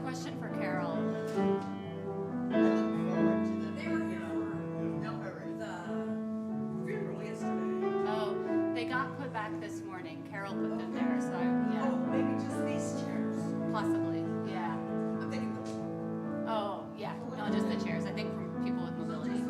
question for Carol. I look forward to them. They were here for the funeral yesterday. Oh, they got put back this morning. Carol put them there, so yeah. Oh, maybe just these chairs. Possibly, yeah. I'm thinking Oh, yeah. No, just the chairs. I think from people with mobility.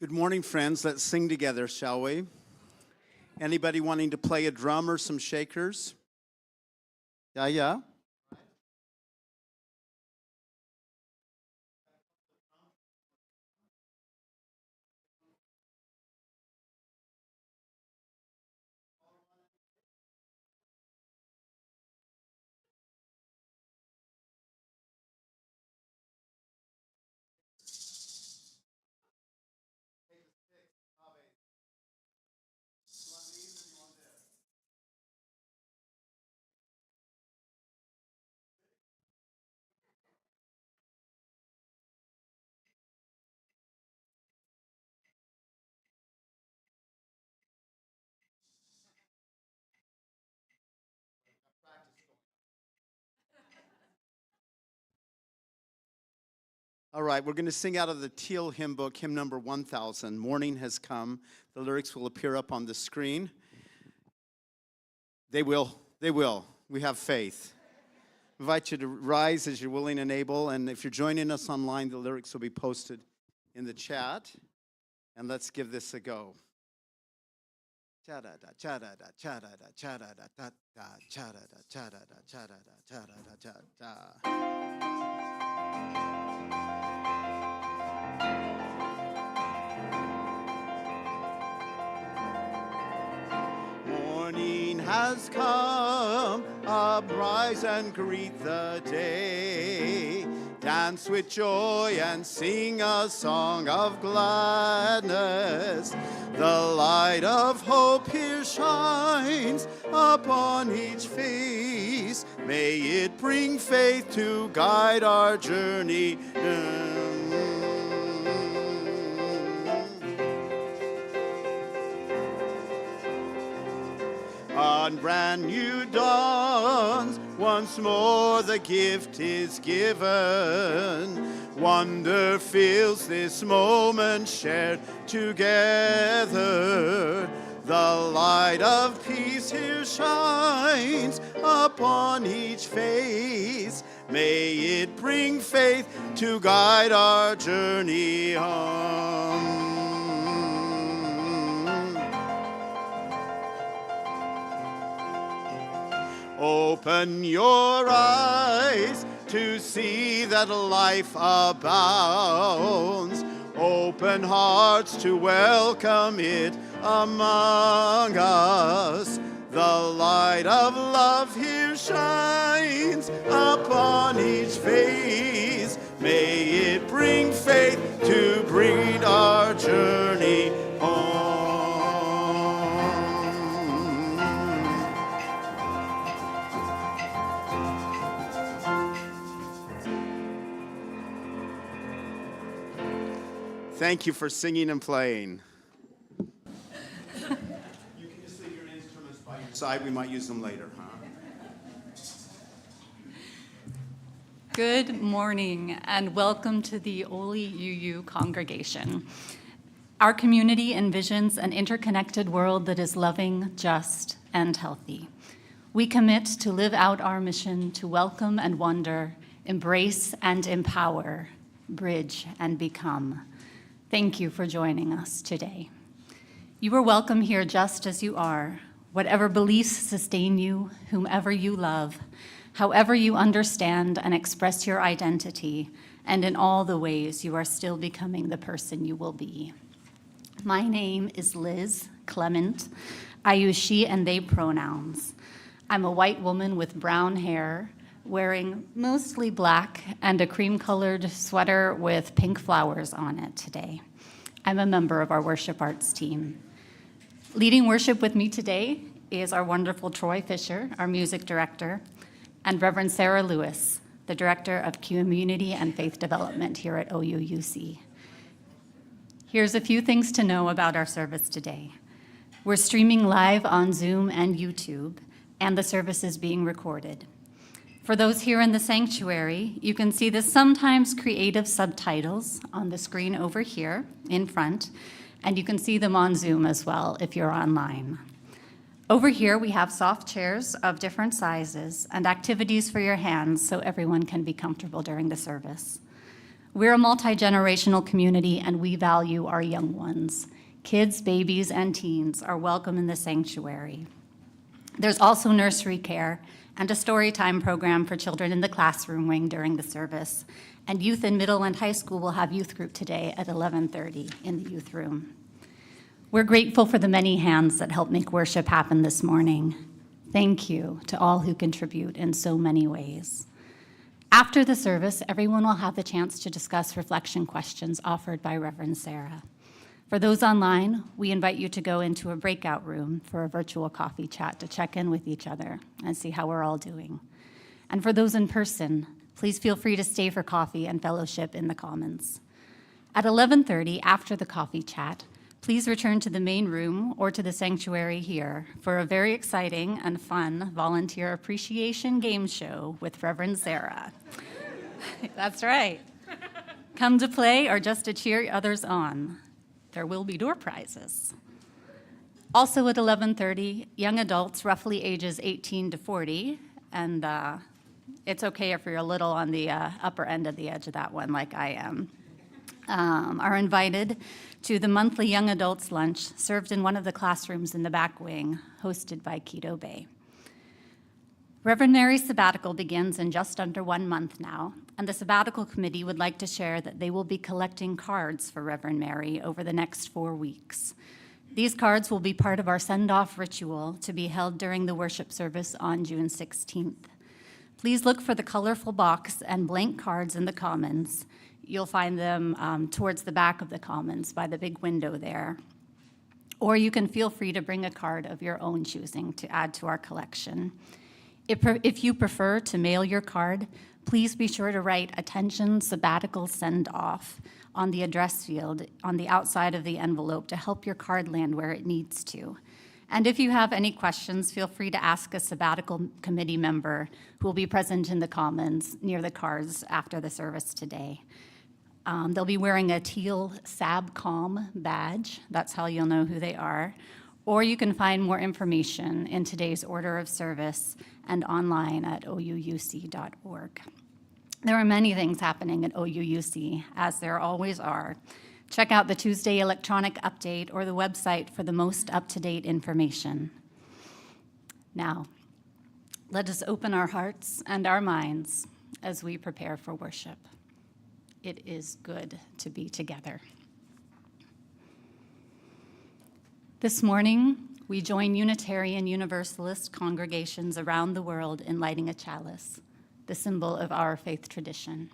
Good morning, friends. Let's sing together, shall we? Anybody wanting to play a drum or some shakers? Yeah. All right, we're going to sing out of the Teal hymn book, hymn number 1000. Morning has come. The lyrics will appear up on the screen. They will. We have faith. I invite you to rise as you're willing and able, and if you're joining us online, the lyrics will be posted in the chat. And let's give this a go. Cha-da-da, cha-da-da, cha-da-da, cha-da-da, ta-da, cha-da-da, cha-da-da, cha-da-da, cha-da-da, cha-da. Morning has come, uprise and greet the day. Dance with joy and sing a song of gladness. The light of hope here shines upon each face. May it bring faith to guide our journey. On brand new dawns, once more the gift is given. Wonder fills this moment shared together. The light of peace here shines upon each face. May it bring faith to guide our journey on. Open your eyes to see that life abounds. Open hearts to welcome it among us. The light of love here shines upon each face. May it bring faith to bring our journey on. Thank you for singing and playing. You can just leave your instruments by your side. We might use them later, huh? Good morning and welcome to the Oli UU congregation. Our community envisions an interconnected world that is loving, just, and healthy. We commit to live out our mission to welcome and wonder, embrace and empower, bridge and become. Thank you for joining us today. You are welcome here just as you are, whatever beliefs sustain you, whomever you love, however you understand and express your identity, and in all the ways you are still becoming the person you will be. My name is Liz Clement. I use she and they pronouns. I'm a white woman with brown hair, wearing mostly black and a cream-colored sweater with pink flowers on it today. I'm a member of our worship arts team. Leading worship with me today is our wonderful Troy Fisher, our music director, and Reverend Sara Lewis, the director of community and faith development here at OUUC. Here's a few things to know about our service today. We're streaming live on Zoom and YouTube, and the service is being recorded. For those here in the sanctuary, you can see the sometimes creative subtitles on the screen over here in front, and you can see them on Zoom as well if you're online. Over here, we have soft chairs of different sizes and activities for your hands so everyone can be comfortable during the service. We're a multi-generational community, and we value our young ones. Kids, babies, and teens are welcome in the sanctuary. There's also nursery care and a story time program for children in the classroom wing during the service. And youth in middle and high school will have youth group today at 11:30 in the youth room. We're grateful for the many hands that helped make worship happen this morning. Thank you to all who contribute in so many ways. After the service, everyone will have the chance to discuss reflection questions offered by Reverend Sara. For those online, we invite you to go into a breakout room for a virtual coffee chat to check in with each other and see how we're all doing. And for those in person, please feel free to stay for coffee and fellowship in the Commons. At 11:30, after the coffee chat, please return to the main room or to the sanctuary here for a very exciting and fun volunteer appreciation game show with Reverend Sara. That's right. Come to play or just to cheer others on. There will be door prizes. Also at 11:30, young adults roughly ages 18 to 40, and it's okay if you're a little on the upper end of the edge of that one like I am, are invited to the monthly young adults lunch served in one of the classrooms in the back wing, hosted by Keto Bay. Reverend Mary's sabbatical begins in just under 1 month now, and the sabbatical committee would like to share that they will be collecting cards for Reverend Mary over the next 4 weeks. These cards will be part of our send-off ritual to be held during the worship service on June 16th. Please look for the colorful box and blank cards in the Commons. You'll find them towards the back of the Commons by the big window there. Or you can feel free to bring a card of your own choosing to add to our collection. If you prefer to mail your card, please be sure to write "Attention Sabbatical Send-Off" on the address field on the outside of the envelope to help your card land where it needs to. And if you have any questions, feel free to ask a sabbatical committee member who will be present in the Commons near the cards after the service today. They'll be wearing a teal SABCOM badge. That's how you'll know who they are. Or you can find more information in today's order of service and online at ouuc.org. There are many things happening at OUUC, as there always are. Check out the Tuesday electronic update or the website for the most up-to-date information. Now, let us open our hearts and our minds as we prepare for worship. It is good to be together. This morning, we join Unitarian Universalist congregations around the world in lighting a chalice, the symbol of our faith tradition.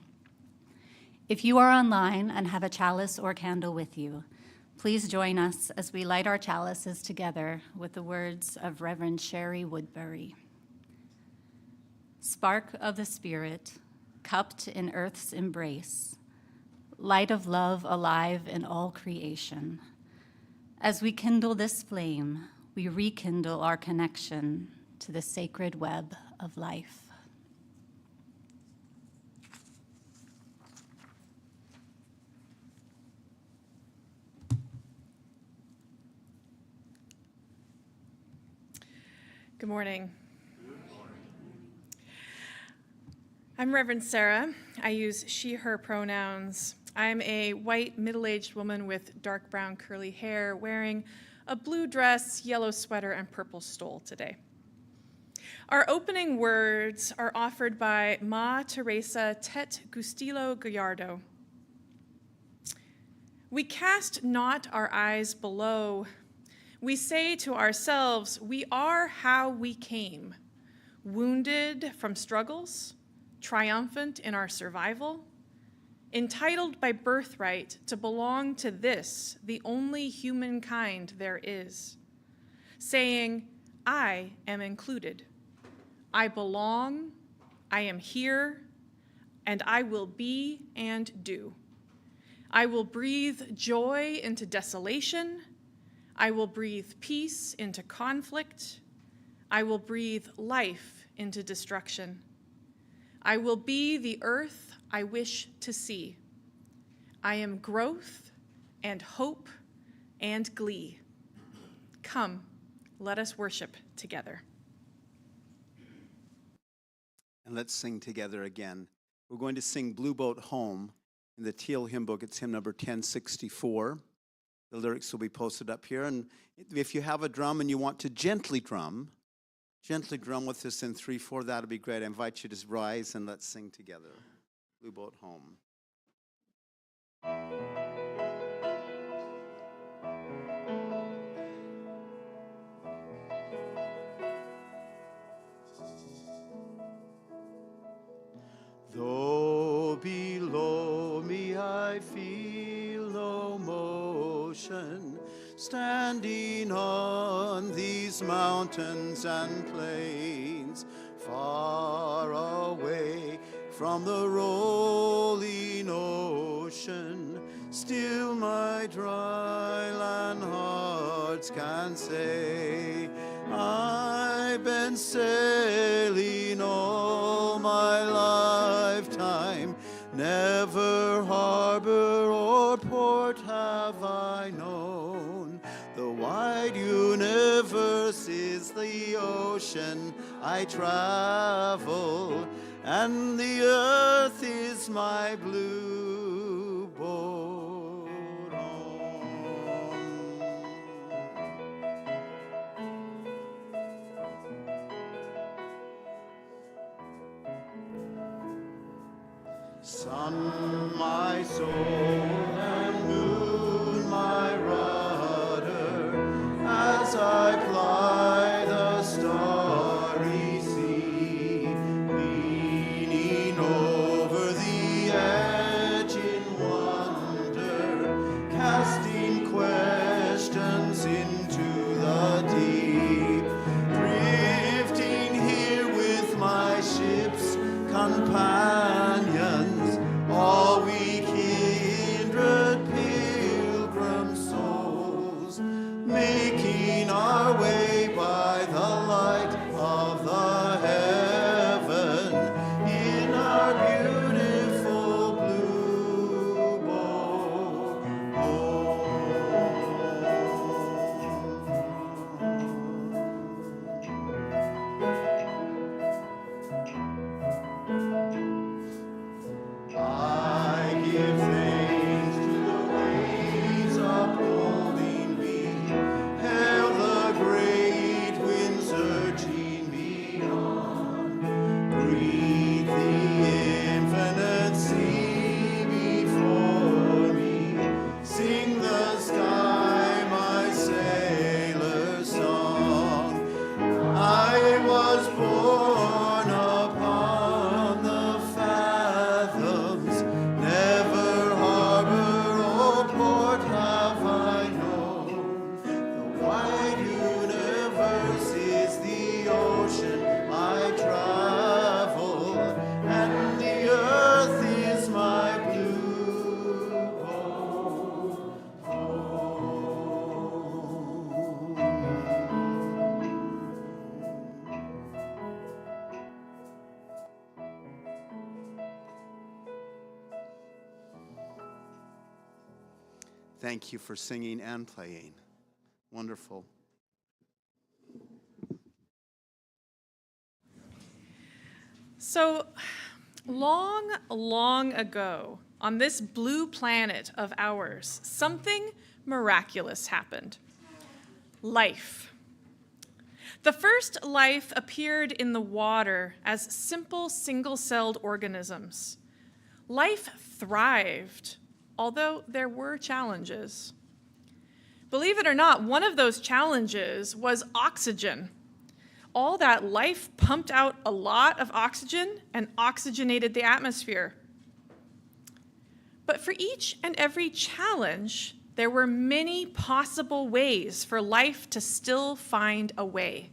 If you are online and have a chalice or candle with you, please join us as we light our chalices together with the words of Reverend Sherry Woodbury. Spark of the Spirit, cupped in earth's embrace, light of love alive in all creation. As we kindle this flame, we rekindle our connection to the sacred web of life. Good morning. I'm Reverend Sara. I use she, her pronouns. I'm a white, middle-aged woman with dark brown curly hair wearing a blue dress, yellow sweater, and purple stole today. Our opening words are offered by Ma Teresa Tet Gustilo Gallardo. We cast not our eyes below. We say to ourselves, we are how we came, wounded from struggles, triumphant in our survival, entitled by birthright to belong to this, the only humankind there is, saying, I am included, I belong, I am here, and I will be and do. I will breathe joy into desolation, I will breathe peace into conflict. I will breathe life into destruction. I will be the earth I wish to see. I am growth and hope and glee. Come, let us worship together. And let's sing together again. We're going to sing Blue Boat Home in the Teal hymn book. It's hymn number 1064. The lyrics will be posted up here. And if you have a drum and you want to gently drum with us in 3/4, that'll be great. I invite you to rise and let's sing together. Blue Boat Home. Though below me I feel no motion, standing on these mountains and plains, far away from the rolling ocean, still my dry land hearts can say, I've been sailing all my lifetime, never harbor or port have I known. The wide universe is the ocean I travel, and the earth is my blue boat home. Sun, my soul, and moon, my rudder, as I ply the starry sea, leaning over the edge in wonder, casting questions into the deep, drifting here with my ship's companions, all we kindred pilgrim souls, making our way by the light of the heaven in our beautiful blue boat home. I give thanks to the waves upholding me, hail the great winds surging me on, breathe the infinite sea before me, sing the sky my sailor song. I was born upon the fathoms, never harbor or port have I known. The wide universe is the ocean I travel, and the earth is my blue boat home. Thank you for singing and playing. Wonderful. So, long, long ago, on this blue planet of ours, something miraculous happened. Life. The first life appeared in the water as simple single-celled organisms. Life thrived, although there were challenges. Believe it or not, one of those challenges was oxygen. All that life pumped out a lot of oxygen and oxygenated the atmosphere. But for each and every challenge, there were many possible ways for life to still find a way.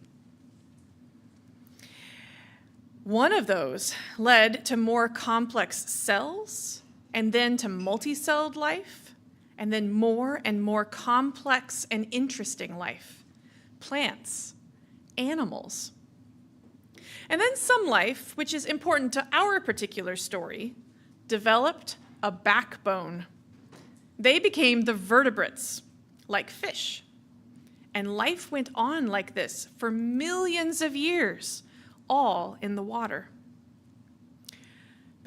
One of those led to more complex cells, and then to multicelled life, and then more and more complex and interesting life, plants, animals. And then some life, which is important to our particular story, developed a backbone. They became the vertebrates, like fish. And life went on like this for millions of years, all in the water.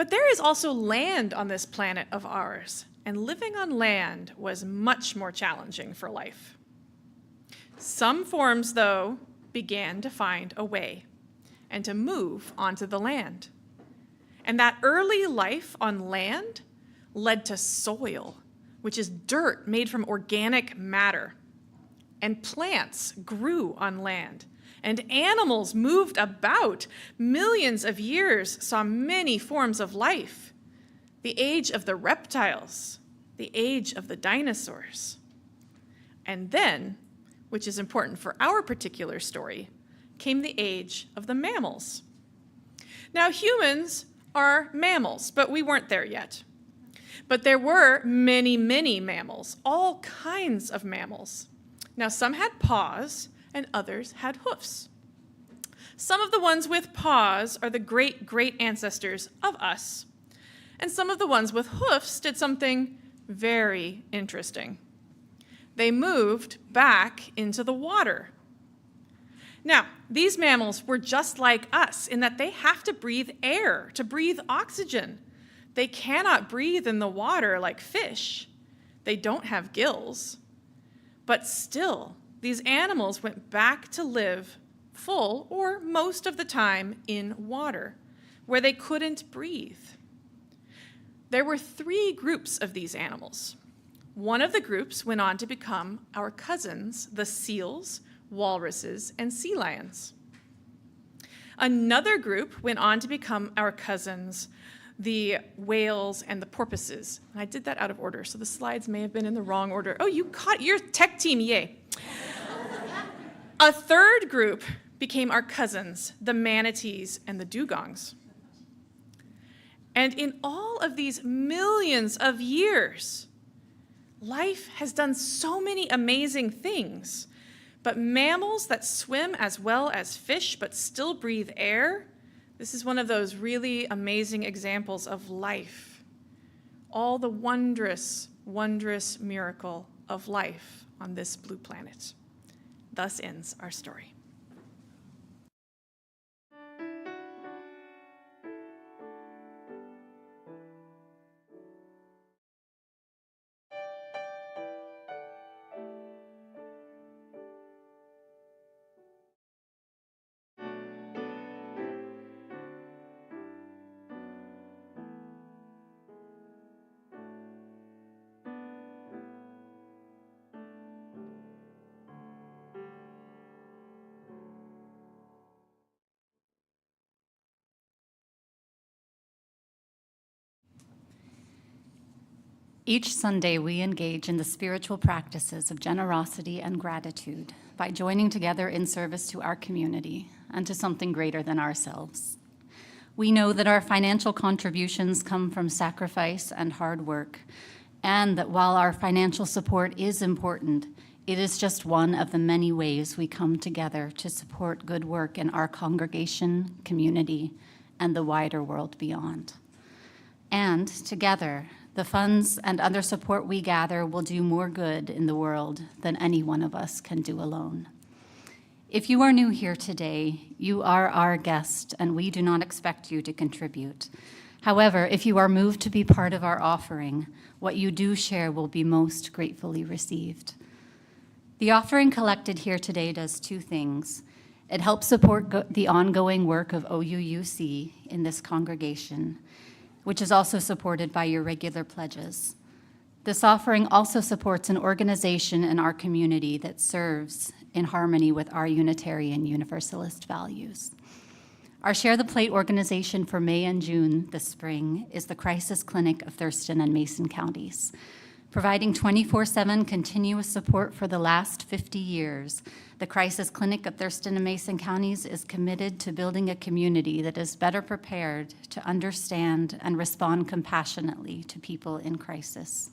But there is also land on this planet of ours, and living on land was much more challenging for life. Some forms, though, began to find a way and to move onto the land. And that early life on land led to soil, which is dirt made from organic matter. And plants grew on land, and animals moved about. Millions of years saw many forms of life. The age of the reptiles, the age of the dinosaurs. And then, which is important for our particular story, came the age of the mammals. Now, humans are mammals, but we weren't there yet. But there were many, many mammals, all kinds of mammals. Now, some had paws and others had hoofs. Some of the ones with paws are the great ancestors of us. And some of the ones with hoofs did something very interesting. They moved back into the water. Now, these mammals were just like us in that they have to breathe air, to breathe oxygen. They cannot breathe in the water like fish. They don't have gills. But still, these animals went back to live full or most of the time in water, where they couldn't breathe. There were 3 groups of these animals. One of the groups went on to become our cousins, the seals, walruses, and sea lions. Another group went on to become our cousins, the whales and the porpoises. And I did that out of order, so the slides may have been in the wrong order. Oh, you caught your tech team, yay. A third group became our cousins, the manatees and the dugongs. And in all of these millions of years, life has done so many amazing things. But mammals that swim as well as fish but still breathe air, this is one of those really amazing examples of life. All the wondrous, wondrous miracle of life on this blue planet. Thus ends our story. Each Sunday, we engage in the spiritual practices of generosity and gratitude by joining together in service to our community and to something greater than ourselves. We know that our financial contributions come from sacrifice and hard work, and that while our financial support is important, it is just one of the many ways we come together to support good work in our congregation, community, and the wider world beyond. And together, the funds and other support we gather will do more good in the world than any one of us can do alone. If you are new here today, you are our guest, and we do not expect you to contribute. However, if you are moved to be part of our offering, what you do share will be most gratefully received. The offering collected here today does 2 things. It helps support the ongoing work of OUUC in this congregation, which is also supported by your regular pledges. This offering also supports an organization in our community that serves in harmony with our Unitarian Universalist values. Our Share the Plate organization for May and June this spring is the Crisis Clinic of Thurston and Mason counties. Providing 24/7 continuous support for the last 50 years, the Crisis Clinic of Thurston and Mason counties is committed to building a community that is better prepared to understand and respond compassionately to people in crisis.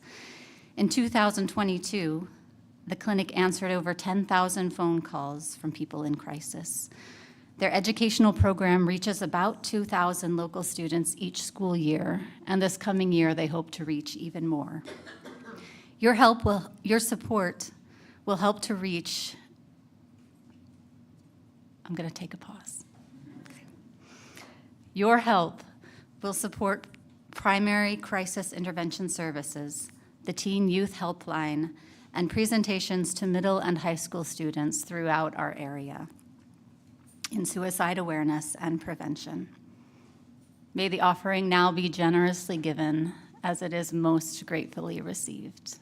In 2022, the clinic answered over 10,000 phone calls from people in crisis. Their educational program reaches about 2,000 local students each school year, and this coming year they hope to reach even more. Your support will help to reach. I'm going to take a pause. Okay. Your help will support primary crisis intervention services, the Teen Youth Helpline, and presentations to middle and high school students throughout our area in suicide awareness and prevention. May the offering now be generously given as it is most gratefully received.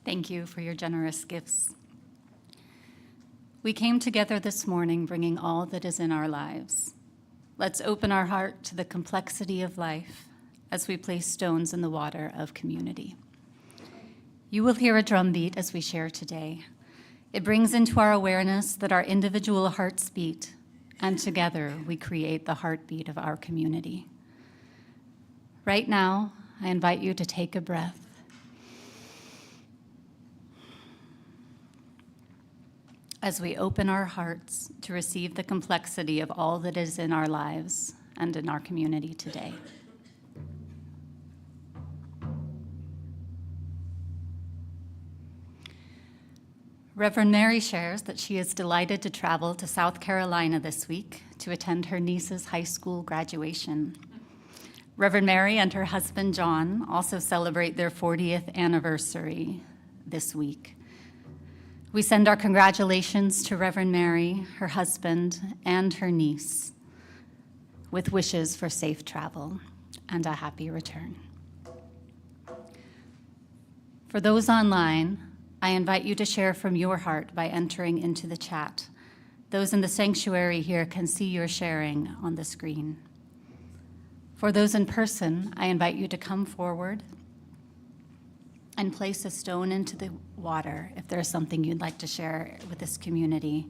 Thank you for your generous gifts. We came together this morning bringing all that is in our lives. Let's open our heart to the complexity of life as we place stones in the water of community. You will hear a drumbeat as we share today. It brings into our awareness that our individual hearts beat, and together we create the heartbeat of our community. Right now, I invite you to take a breath. As we open our hearts to receive the complexity of all that is in our lives and in our community today. Reverend Mary shares that she is delighted to travel to South Carolina this week to attend her niece's high school graduation. Reverend Mary and her husband John also celebrate their 40th anniversary this week. We send our congratulations to Reverend Mary, her husband, and her niece, with wishes for safe travel and a happy return. For those online, I invite you to share from your heart by entering into the chat. Those in the sanctuary here can see your sharing on the screen. For those in person, I invite you to come forward and place a stone into the water if there's something you'd like to share with this community.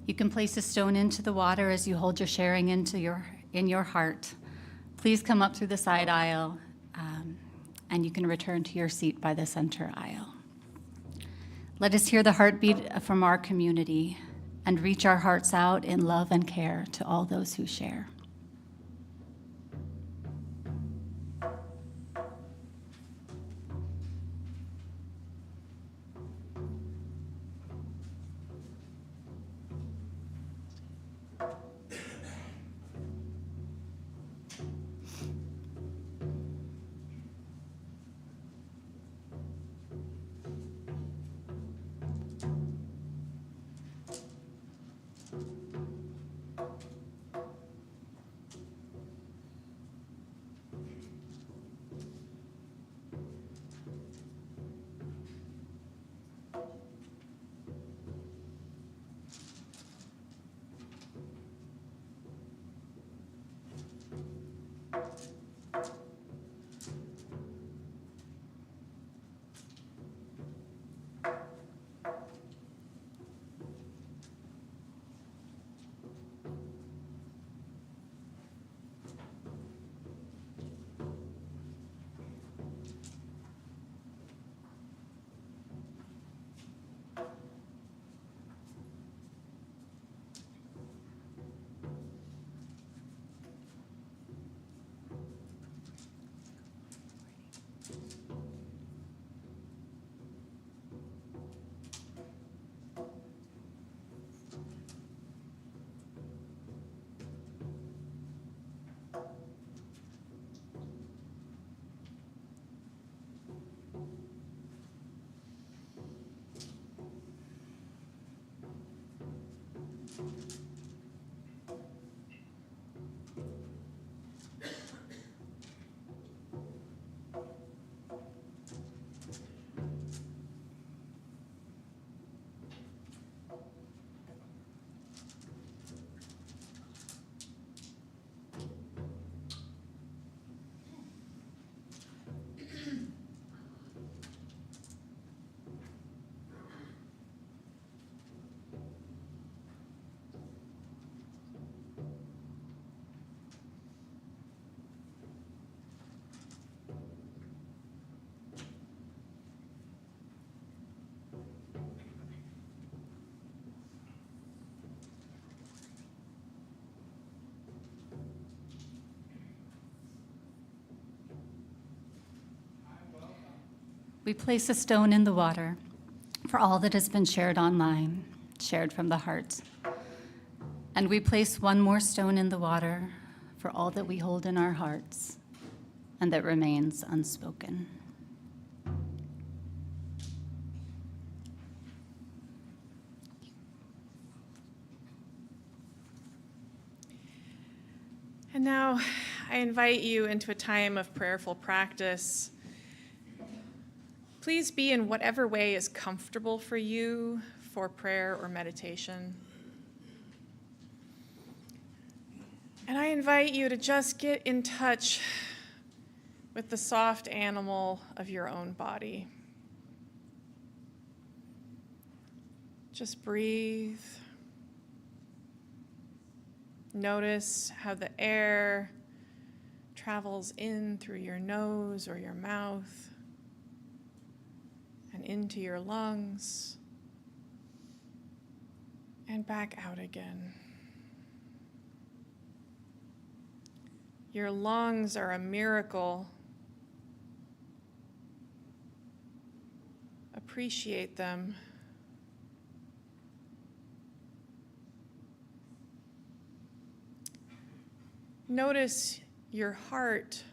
You can place a stone into the water as you hold your sharing in your heart. Please come up through the side aisle, and you can return to your seat by the center aisle. Let us hear the heartbeat from our community and reach our hearts out in love and care to all those who share. We place a stone in the water for all that has been shared online, shared from the heart. And we place one more stone in the water for all that we hold in our hearts and that remains unspoken. And now I invite you into a time of prayerful practice. Please be in whatever way is comfortable for you for prayer or meditation. And I invite you to just get in touch with the soft animal of your own body. Just breathe. Notice how the air travels in through your nose or your mouth and into your lungs and back out again. Your lungs are a miracle. Appreciate them. Notice your heart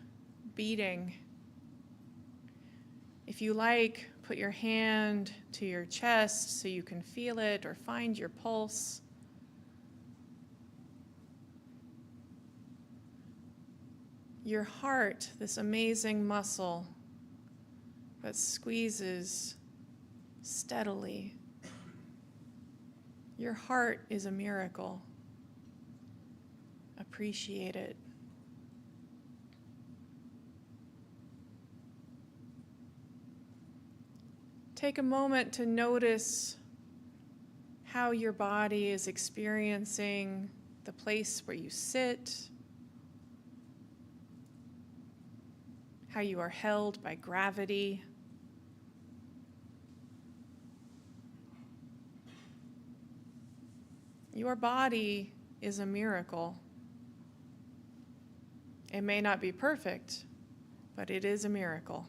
beating. If you like, put your hand to your chest so you can feel it or find your pulse. Your heart, this amazing muscle that squeezes steadily. Your heart is a miracle. Appreciate it. Take a moment to notice how your body is experiencing the place where you sit, how you are held by gravity. Your body is a miracle. It may not be perfect, but it is a miracle.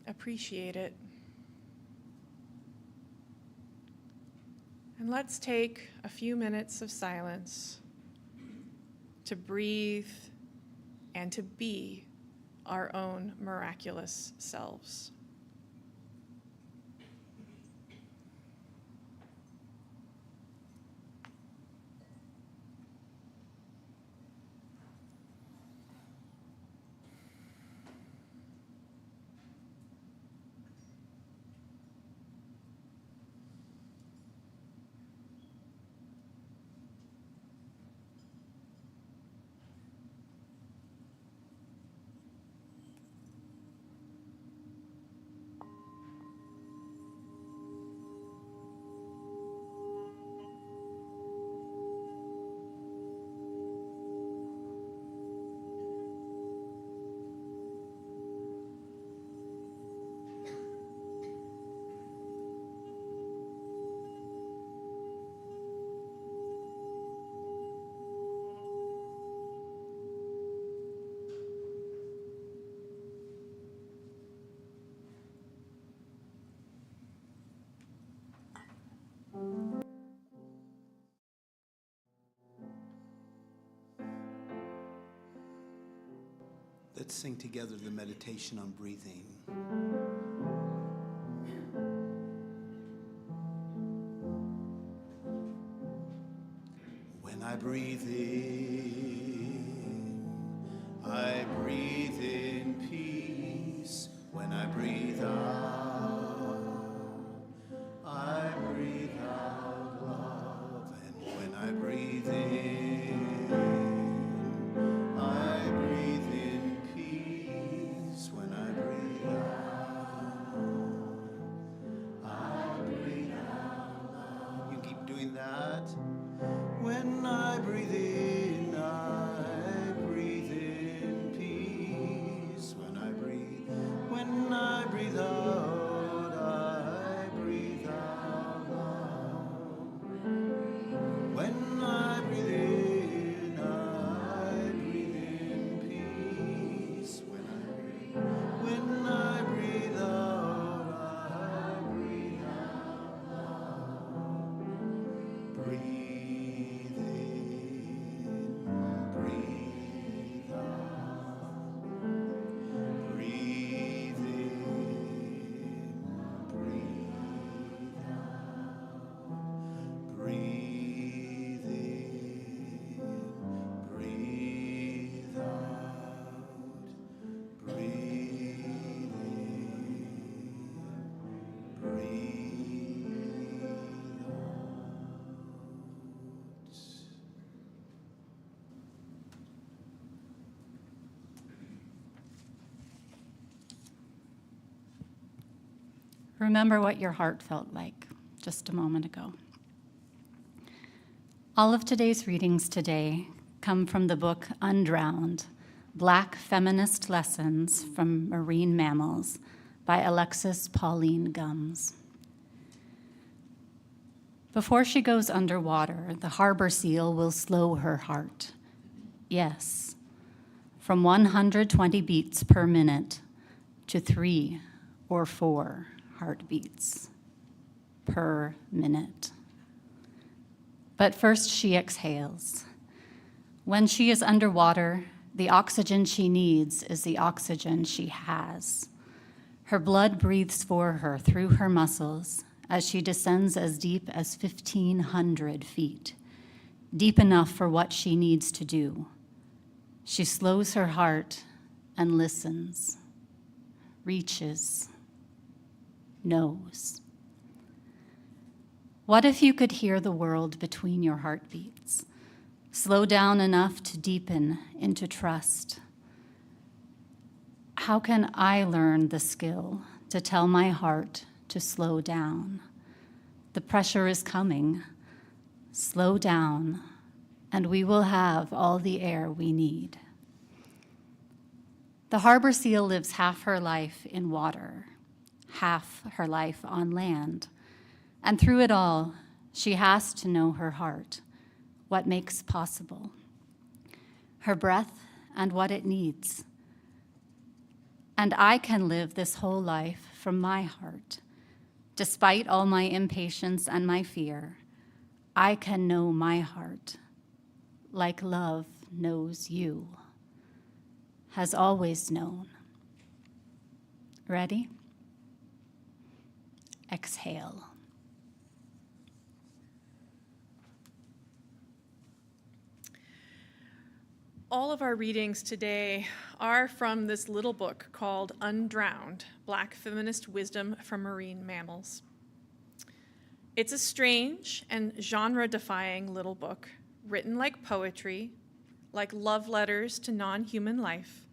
Appreciate it. And let's take a few minutes of silence to breathe and to be our own miraculous selves. Let's sing together the meditation on breathing. When I breathe in, I breathe in peace. When I breathe out, I breathe out love. And when I breathe in, I breathe in peace. When I breathe out, I breathe out love. You keep doing that. When I breathe in, I breathe in peace. When I breathe out, Remember what your heart felt like just a moment ago. All of today's readings today come from the book Undrowned, Black Feminist Lessons from Marine Mammals by Alexis Pauline Gumbs. Before she goes underwater, the harbor seal will slow her heart. Yes, from 120 beats per minute to 3 or 4 heartbeats per minute. But first she exhales. When she is underwater, the oxygen she needs is the oxygen she has. Her blood breathes for her through her muscles as she descends as deep as 1,500 feet, deep enough for what she needs to do. She slows her heart and listens, reaches, knows. What if you could hear the world between your heartbeats? Slow down enough to deepen into trust. How can I learn the skill to tell my heart to slow down? The pressure is coming. Slow down, and we will have all the air we need. The harbor seal lives half her life in water, half her life on land. And through it all, she has to know her heart, what makes possible, her breath and what it needs. And I can live this whole life from my heart. Despite all my impatience and my fear, I can know my heart like love knows you, has always known. Ready? Exhale. All of our readings today are from this little book called Undrowned, Black Feminist Wisdom from Marine Mammals. It's a strange and genre-defying little book, written like poetry, like love letters to non-human life,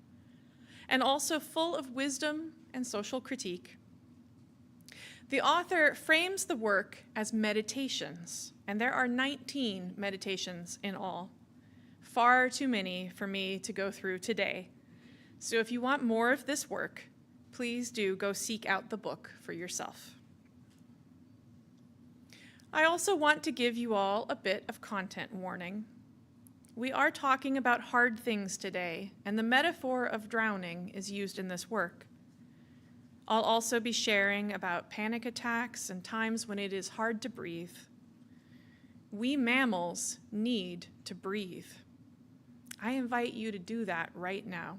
and also full of wisdom and social critique. The author frames the work as meditations, and there are 19 meditations in all. Far too many for me to go through today. So if you want more of this work, please do go seek out the book for yourself. I also want to give you all a bit of content warning. We are talking about hard things today, and the metaphor of drowning is used in this work. I'll also be sharing about panic attacks and times when it is hard to breathe. We mammals need to breathe. I invite you to do that right now.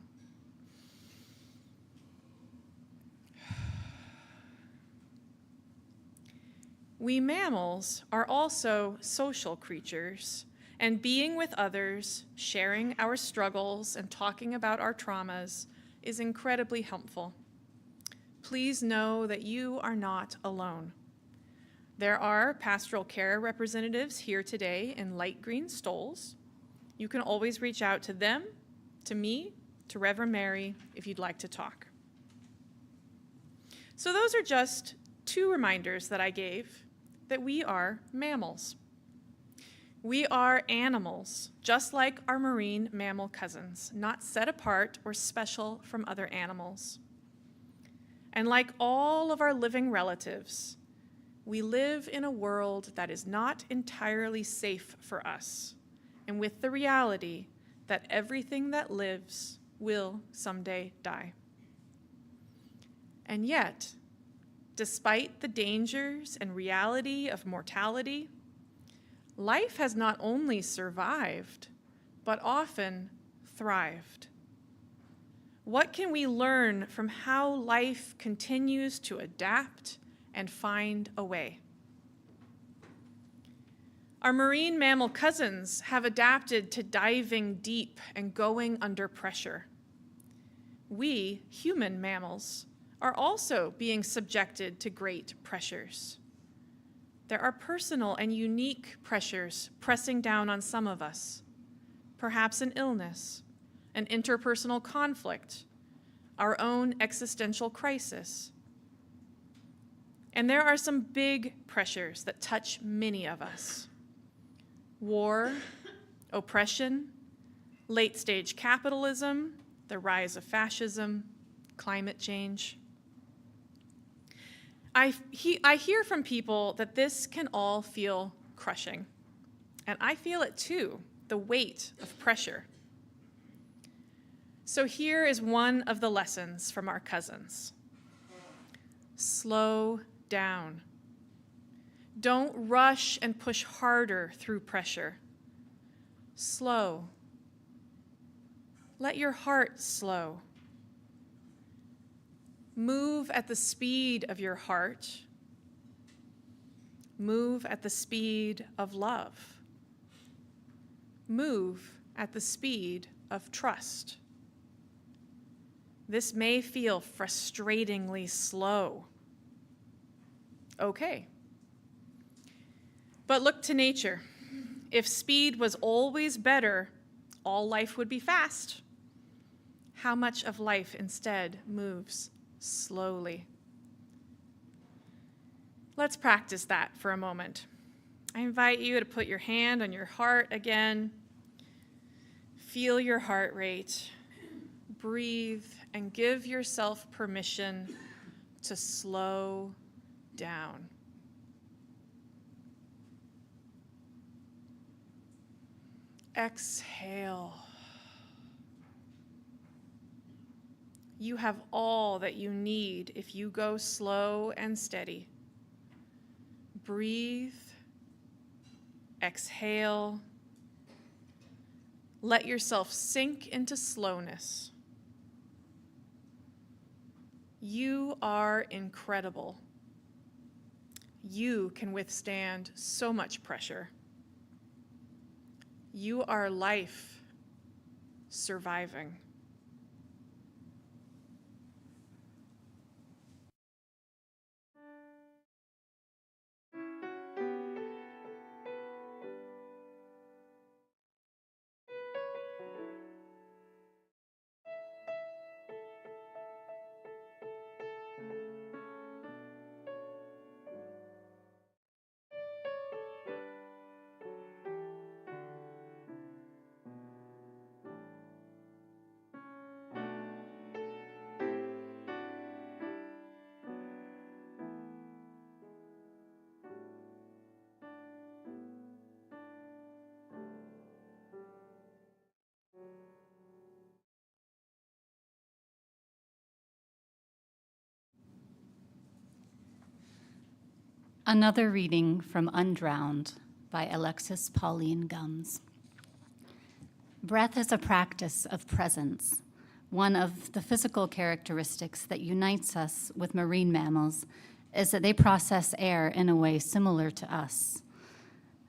We mammals are also social creatures, and being with others, sharing our struggles, and talking about our traumas is incredibly helpful. Please know that you are not alone. There are pastoral care representatives here today in light green stoles. You can always reach out to them, to me, to Reverend Mary, if you'd like to talk. So those are just 2 reminders that I gave that we are mammals. We are animals, just like our marine mammal cousins, not set apart or special from other animals. And like all of our living relatives, we live in a world that is not entirely safe for us, and with the reality that everything that lives will someday die. And yet, despite the dangers and reality of mortality, life has not only survived, but often thrived. What can we learn from how life continues to adapt and find a way? Our marine mammal cousins have adapted to diving deep and going under pressure. We, human mammals, are also being subjected to great pressures. There are personal and unique pressures pressing down on some of us, perhaps an illness, an interpersonal conflict, our own existential crisis. And there are some big pressures that touch many of us. War, oppression, late-stage capitalism, the rise of fascism, climate change. I hear from people that this can all feel crushing. And I feel it too, the weight of pressure. So here is one of the lessons from our cousins. Slow down. Don't rush and push harder through pressure. Slow. Let your heart slow. Move at the speed of your heart. Move at the speed of love. Move at the speed of trust. This may feel frustratingly slow. Okay. But look to nature. If speed was always better, all life would be fast. How much of life instead moves slowly? Let's practice that for a moment. I invite you to put your hand on your heart again. Feel your heart rate. Breathe and give yourself permission to slow down. Exhale. You have all that you need if you go slow and steady. Breathe. Exhale. Let yourself sink into slowness. You are incredible. You can withstand so much pressure. You are life surviving. Another reading from Undrowned by Alexis Pauline Gumbs. Breath is a practice of presence. One of the physical characteristics that unites us with marine mammals is that they process air in a way similar to us.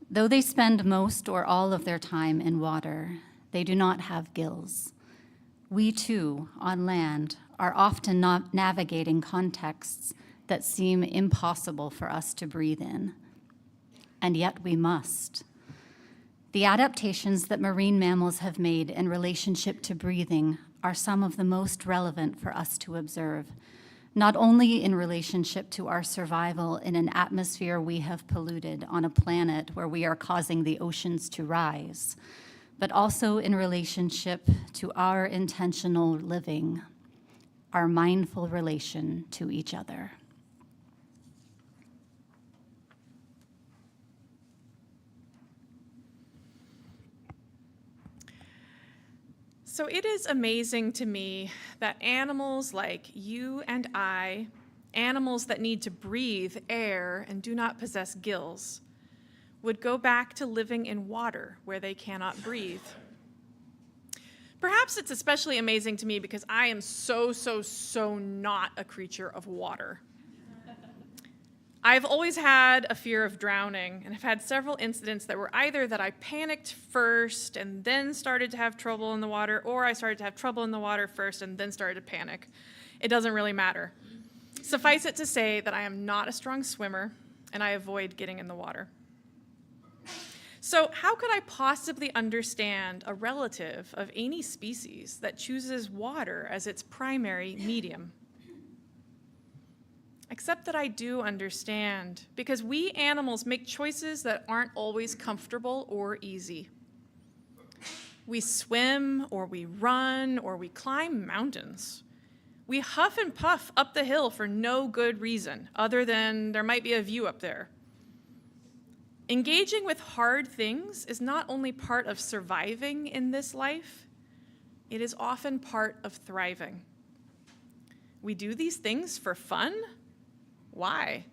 Though they spend most or all of their time in water, they do not have gills. We too, on land, are often not navigating contexts that seem impossible for us to breathe in. And yet we must. The adaptations that marine mammals have made in relationship to breathing are some of the most relevant for us to observe, not only in relationship to our survival in an atmosphere we have polluted on a planet where we are causing the oceans to rise, but also in relationship to our intentional living, our mindful relation to each other. So it is amazing to me that animals like you and I, animals that need to breathe air and do not possess gills, would go back to living in water where they cannot breathe. Perhaps it's especially amazing to me because I am so not a creature of water. I've always had a fear of drowning, and I've had several incidents that were either that I panicked first and then started to have trouble in the water, or I started to have trouble in the water first and then started to panic. It doesn't really matter. Suffice it to say that I am not a strong swimmer, and I avoid getting in the water. So how could I possibly understand a relative of any species that chooses water as its primary medium? Except that I do understand, because we animals make choices that aren't always comfortable or easy. We swim, or we run, or we climb mountains. We huff and puff up the hill for no good reason, other than there might be a view up there. Engaging with hard things is not only part of surviving in this life, it is often part of thriving. We do these things for fun? Why?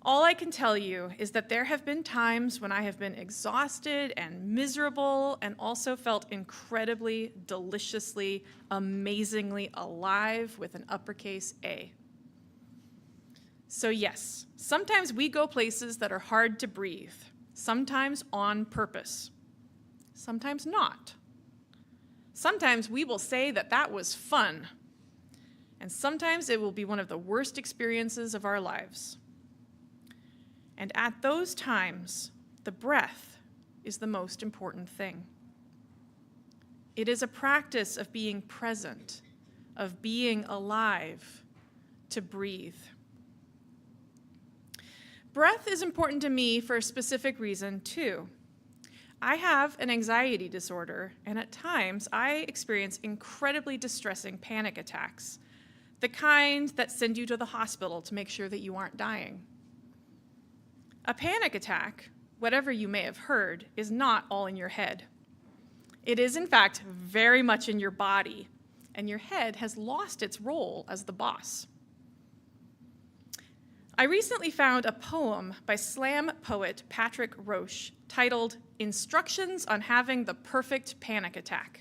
All I can tell you is that there have been times when I have been exhausted and miserable and also felt incredibly, deliciously, amazingly alive with an uppercase A. So yes, sometimes we go places that are hard to breathe, sometimes on purpose, sometimes not. Sometimes we will say that that was fun, and sometimes it will be one of the worst experiences of our lives. And at those times, the breath is the most important thing. It is a practice of being present, of being alive, to breathe. Breath is important to me for a specific reason, too. I have an anxiety disorder, and at times I experience incredibly distressing panic attacks, the kind that send you to the hospital to make sure that you aren't dying. A panic attack, whatever you may have heard, is not all in your head. It is, in fact, very much in your body, and your head has lost its role as the boss. I recently found a poem by slam poet Patrick Roche titled "Instructions on Having the Perfect Panic Attack."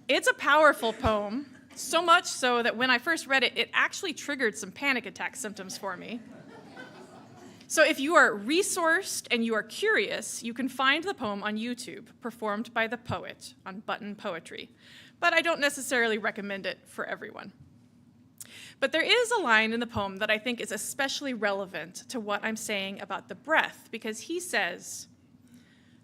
It's a powerful poem, so much so that when I first read it, it actually triggered some panic attack symptoms for me. So if you are resourced and you are curious, you can find the poem on YouTube, performed by the poet on Button Poetry. But I don't necessarily recommend it for everyone. But there is a line in the poem that I think is especially relevant to what I'm saying about the breath, because he says,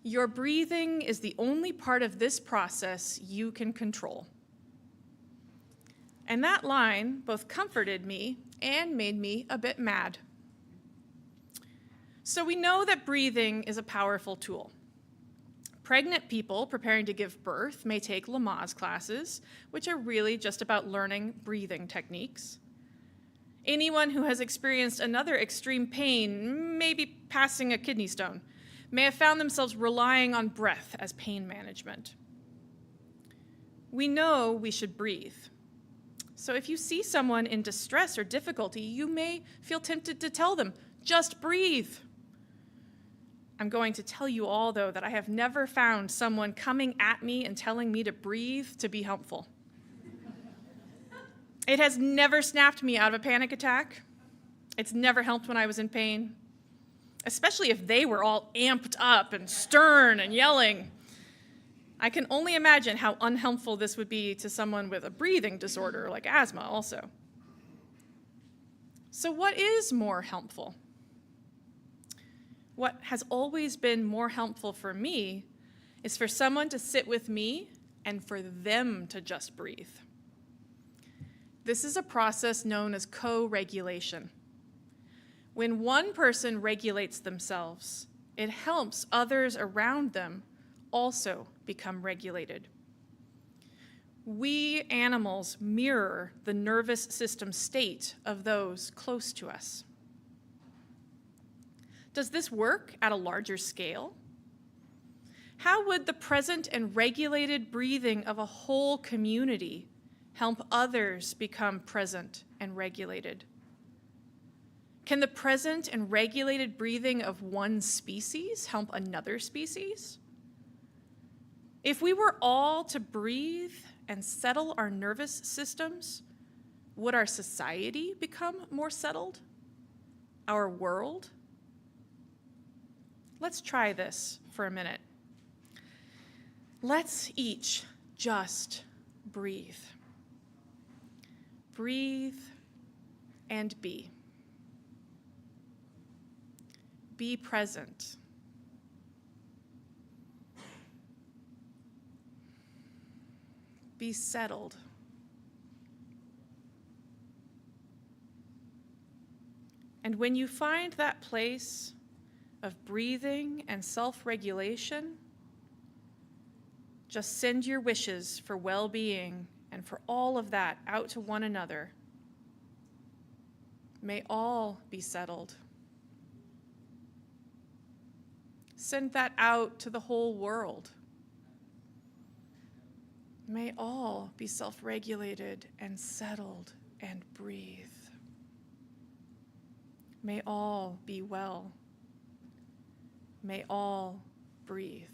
"Your breathing is the only part of this process you can control." And that line both comforted me and made me a bit mad. So we know that breathing is a powerful tool. Pregnant people preparing to give birth may take Lamaze classes, which are really just about learning breathing techniques. Anyone who has experienced another extreme pain, maybe passing a kidney stone, may have found themselves relying on breath as pain management. We know we should breathe. So if you see someone in distress or difficulty, you may feel tempted to tell them, "Just breathe." I'm going to tell you all, though, that I have never found someone coming at me and telling me to breathe to be helpful. It has never snapped me out of a panic attack. It's never helped when I was in pain, especially if they were all amped up and stern and yelling. I can only imagine how unhelpful this would be to someone with a breathing disorder like asthma also. So what is more helpful? What has always been more helpful for me is for someone to sit with me and for them to just breathe. This is a process known as co-regulation. When one person regulates themselves, it helps others around them also become regulated. We animals mirror the nervous system state of those close to us. Does this work at a larger scale? How would the present and regulated breathing of a whole community help others become present and regulated? Can the present and regulated breathing of one species help another species? If we were all to breathe and settle our nervous systems, would our society become more settled? Our world? Let's try this for a minute. Let's each just breathe. Breathe and be. Be present. Be settled. And when you find that place of breathing and self-regulation, just send your wishes for well-being and for all of that out to one another. May all be settled. Send that out to the whole world. May all be self-regulated and settled and breathe. May all be well. May all breathe.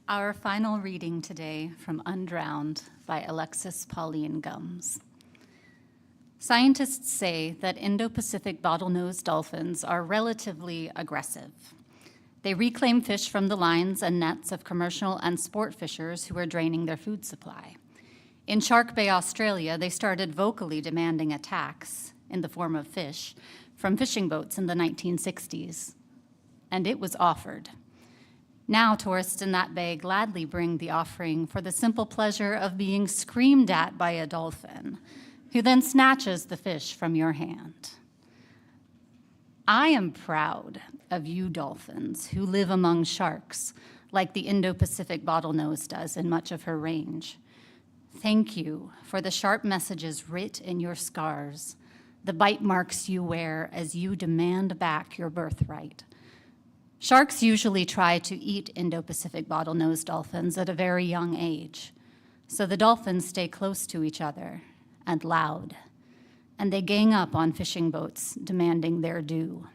Our final reading today from Undrowned by Alexis Pauline Gumbs. Scientists say that Indo-Pacific bottlenose dolphins are relatively aggressive. They reclaim fish from the lines and nets of commercial and sport fishers who are draining their food supply. In Shark Bay, Australia, they started vocally demanding a tax, in the form of fish, from fishing boats in the 1960s, and it was offered. Now tourists in that bay gladly bring the offering for the simple pleasure of being screamed at by a dolphin, who then snatches the fish from your hand. I am proud of you dolphins who live among sharks, like the Indo-Pacific bottlenose does in much of her range. Thank you for the sharp messages writ in your scars, the bite marks you wear as you demand back your birthright. Sharks usually try to eat Indo-Pacific bottlenose dolphins at a very young age, so the dolphins stay close to each other and loud, and they gang up on fishing boats demanding their due.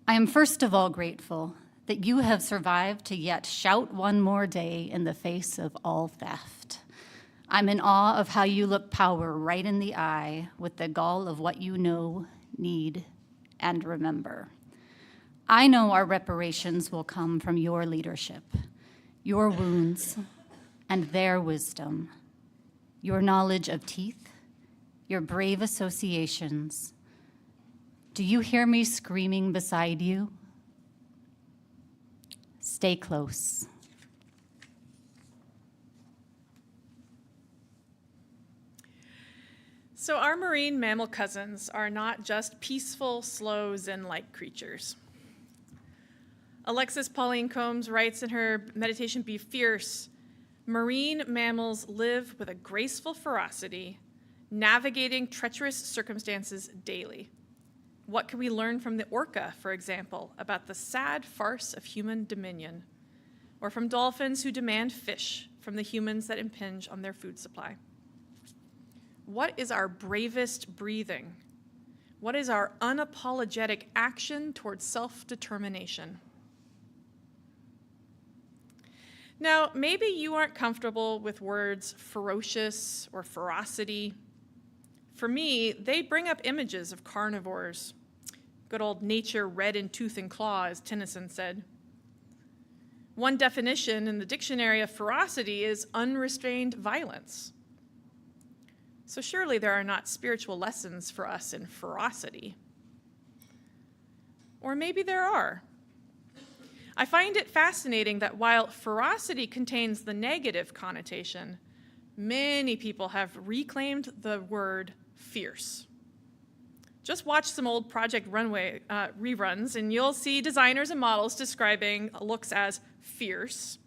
I am first of all grateful that you have survived to yet shout one more day in the face of all theft. I'm in awe of how you look power right in the eye with the gall of what you know, need, and remember. I know our reparations will come from your leadership, your wounds, and their wisdom, your knowledge of teeth, your brave associations. Do you hear me screaming beside you? Stay close. So our marine mammal cousins are not just peaceful, slow, zen-like creatures. Alexis Pauline Gumbs writes in her meditation, Be Fierce, marine mammals live with a graceful ferocity, navigating treacherous circumstances daily. What can we learn from the orca, for example, about the sad farce of human dominion, or from dolphins who demand fish from the humans that impinge on their food supply? What is our bravest breathing? What is our unapologetic action towards self-determination? Now, maybe you aren't comfortable with words ferocious or ferocity. For me, they bring up images of carnivores. Good old nature red in tooth and claw, as Tennyson said. One definition in the dictionary of ferocity is unrestrained violence. So surely there are not spiritual lessons for us in ferocity. Or maybe there are. I find it fascinating that while ferocity contains the negative connotation, many people have reclaimed the word fierce. Just watch some old Project Runway reruns and you'll see designers and models describing looks as fierce.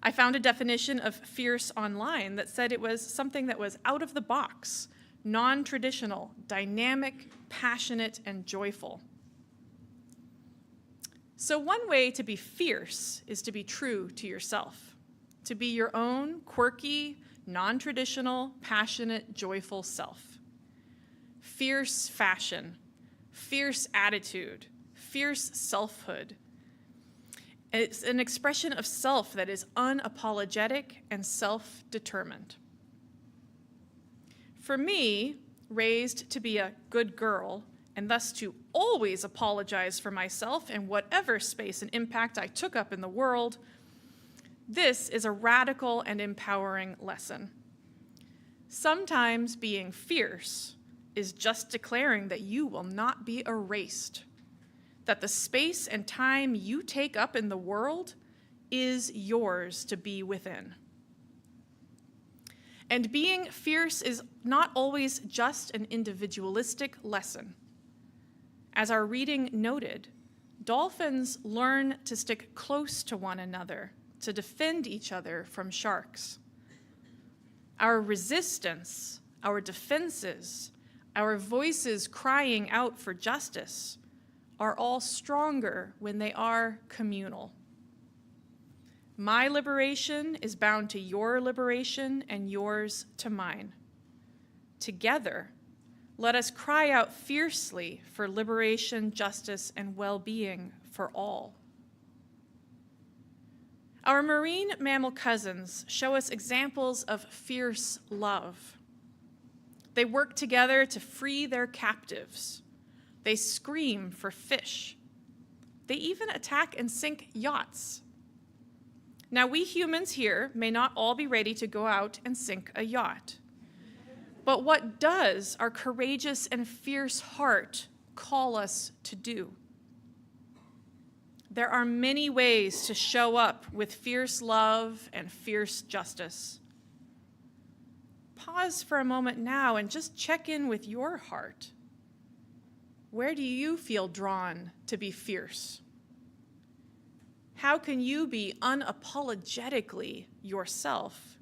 I found a definition of fierce online that said it was something that was out of the box, non-traditional, dynamic, passionate, and joyful. So one way to be fierce is to be true to yourself. to be your own quirky, non-traditional, passionate, joyful self. Fierce fashion, fierce attitude, fierce selfhood. It's an expression of self that is unapologetic and self-determined. For me, raised to be a good girl, and thus to always apologize for myself and whatever space and impact I took up in the world, this is a radical and empowering lesson. Sometimes being fierce is just declaring that you will not be erased, that the space and time you take up in the world is yours to be within. And being fierce is not always just an individualistic lesson. As our reading noted, dolphins learn to stick close to one another to defend each other from sharks. Our resistance, our defenses, our voices crying out for justice are all stronger when they are communal. My liberation is bound to your liberation and yours to mine. Together, let us cry out fiercely for liberation, justice, and well-being for all. Our marine mammal cousins show us examples of fierce love. They work together to free their captives. They scream for fish. They even attack and sink yachts. Now, we humans here may not all be ready to go out and sink a yacht. But what does our courageous and fierce heart call us to do? There are many ways to show up with fierce love and fierce justice. Pause for a moment now and just check in with your heart. Where do you feel drawn to be fierce? How can you be unapologetically yourself,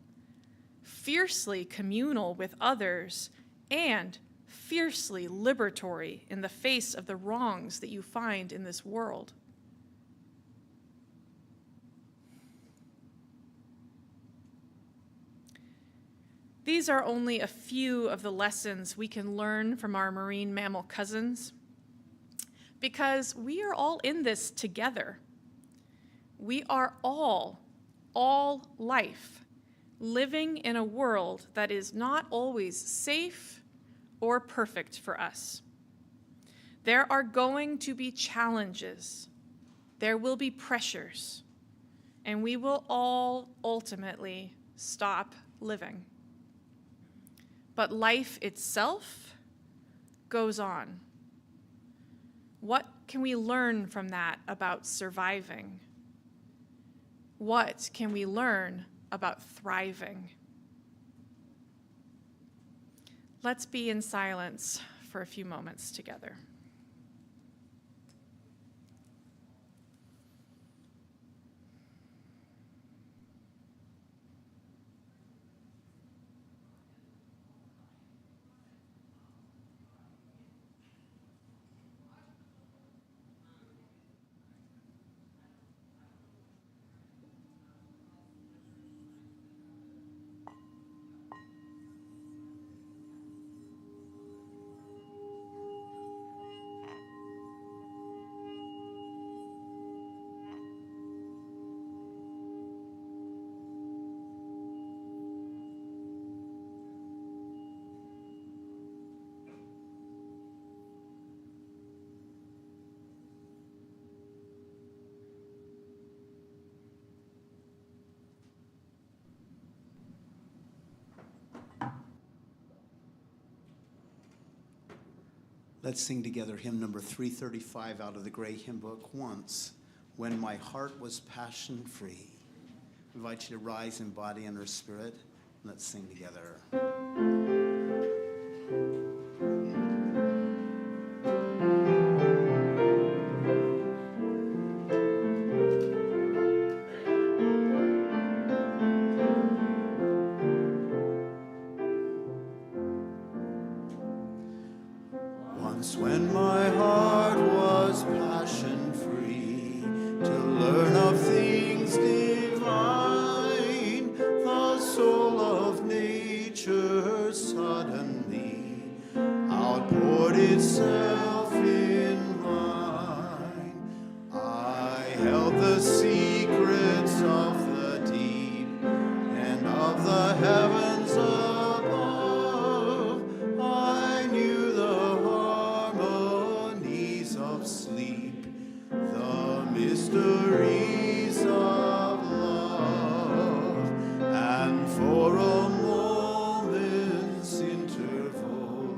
fiercely communal with others, and fiercely liberatory in the face of the wrongs that you find in this world? These are only a few of the lessons we can learn from our marine mammal cousins, because we are all in this together. We are all life, living in a world that is not always safe or perfect for us. There are going to be challenges, there will be pressures, and we will all ultimately stop living. But life itself goes on. What can we learn from that about surviving? What can we learn about thriving? Let's be in silence for a few moments together. Let's sing together hymn number 335 out of the Gray Hymn Book, Once, When My Heart Was Passion Free. I invite you to rise in body and our spirit. Let's sing together. Once when my heart was passion free, to learn of things divine, held the secrets of the deep and of the heavens above. I knew the harmonies of sleep, the mysteries of love, and for a moment's interval,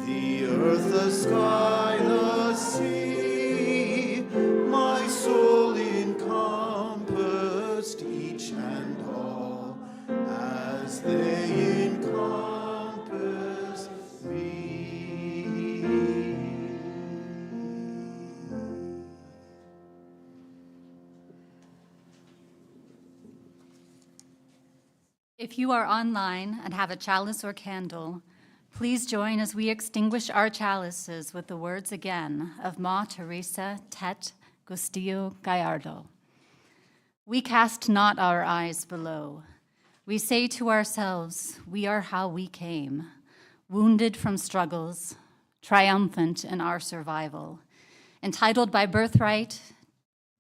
the earth, the sky, the sea, my soul encompassed each and all as they encompass me. If you are online and have a chalice or candle, please join as we extinguish our chalices with the words again of Ma Teresa Tet Gustillo Gallardo. We cast not our eyes below. We say to ourselves, we are how we came, wounded from struggles, triumphant in our survival, entitled by birthright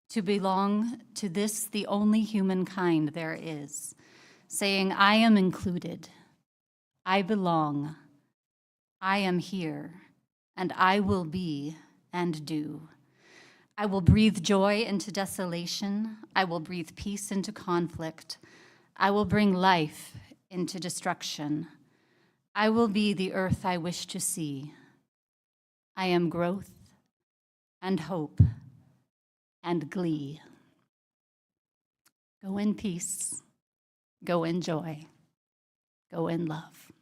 to belong to this, the only humankind there is, saying, I am included, I belong, I am here, and I will be and do. I will breathe joy into desolation. I will breathe peace into conflict. I will bring life into destruction. I will be the earth I wish to see. I am growth and hope and glee. Go in peace. Go in joy. Go in love.